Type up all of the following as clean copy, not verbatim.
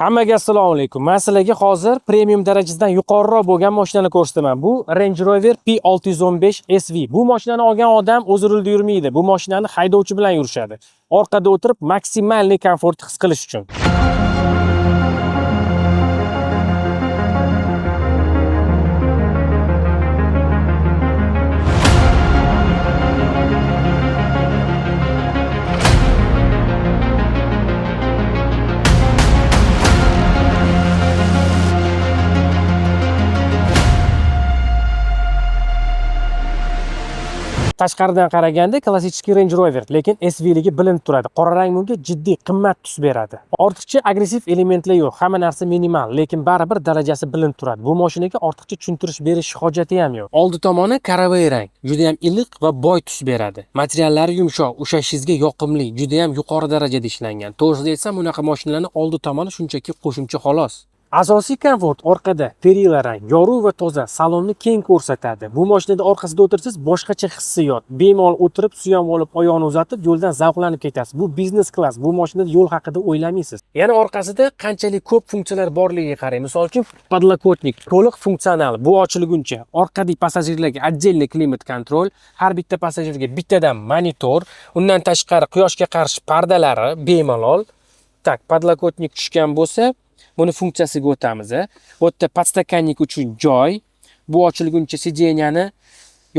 Hammaga assalomu alaykum. Men sizlarga hozir premium darajasidan yuqoriroq bo'lgan mashinani ko'rsataman. Bu Range Rover P615 SV. Bu mashinani olgan odam o'zi rulda yurmaydi. Bu mashinani haydovchi bilan yurishadi. Orqada o'tirib maksimalniy komfort his qilish uchun. Tashqaridan qaraganda klassik Range Rover, lekin SVligi bilinib turadi. Qora rang bunga jiddiy qimmat tus beradi. Ortiqcha agressiv elementlar yo'q, hamma narsa minimal, lekin baribir darajasi bilinib turadi. Bu mashinaga ortiqcha tushuntirish berish hojati ham yo'q. Oldi tomoni karavay rang, juda ham iliq va boy tus beradi. Materiallari yumshoq, ushashingizga yoqimli, juda ham yuqori darajada ishlangan. To'g'risini aytsam, bunaqa mashinalarning oldi tomoni shunchaki qo'shimcha xolos. Asosiy komfort orqada perila rang, yorug' va toza, salonni keng ko'rsatadi. Bu mashinada orqasida o'tirsangiz boshqacha hissiyot. Bemalol o'tirib, suyam olib, oyoqni uzatib, yo'ldan zavqlanib ketasiz. Bu biznes klass. Bu mashinada yo'l haqida o'ylamaysiz. Yana orqasida qanchalik ko'p funksiyalar borligiga qarang. Misol uchun, podlokotnik to'liq funksional. Bu ochilguncha. Orqadagi passajirlarga отдельный klimat kontrol, har bitta passajirga bittadan monitor, undan tashqari quyoshga qarshi pardalari bemalol. Tak, podlokotnik tushgan bo'lsa, buni funksiyasiga o'tamiz. Bu yerda podstakannik uchun joy. Bu ochilguncha sideniyani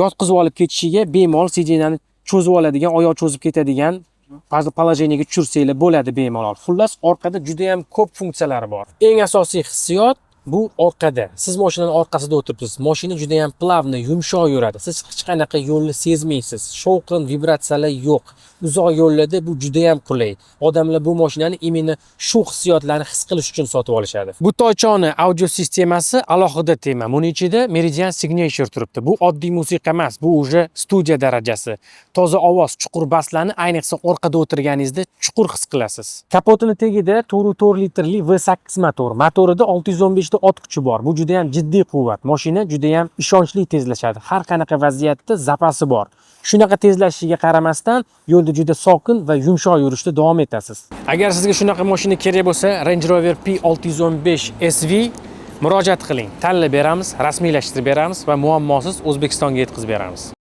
yotqizib olib ketishiga bemalol sideniyani cho'zib oladigan, oyoq cho'zib ketadigan положениyaga tushirsangiz bo'ladi bemalol. Xullas, orqada juda ham ko'p funksiyalari bor. Eng asosiy hissiyot bu orqada. Siz mashinaning orqasida o'tiribsiz. Mashina juda ham plavni, yumshoq yuradi. Siz hech qanaqa yo'lni sezmaysiz. Shovqin, vibratsiyalar yo'q. Uzoq yo'llarda bu juda ham qulay. Odamlar bu mashinani imенно shu hissiyotlarni his qilish uchun sotib olishadi. Bu toychoni audio sistemasi alohida tema. Buning ichida Meridian Signature turibdi. Bu oddiy musiqa emas, bu уже studiya darajasi. Toza ovoz, chuqur baslarni ayniqsa orqada o'tirganingizda chuqur his qilasiz. Kapotini tagida 4.4 litrli V8 motor. Motorida 615 ta ot kuchi bor. Bu juda ham jiddiy quvvat. Mashina juda ham ishonchli tezlashadi. Har qanaqa vaziyatda zapasi bor. Shunaqa tezlashishiga qaramasdan yo'lda juda sokin va yumshoq yurishda davom etasiz. Agar sizga shunaqa mashina kerak bo'lsa, Range Rover P615 SV murojaat qiling. Tanlab beramiz, rasmiylashtirib beramiz va muammosiz O'zbekistonga yetkazib beramiz.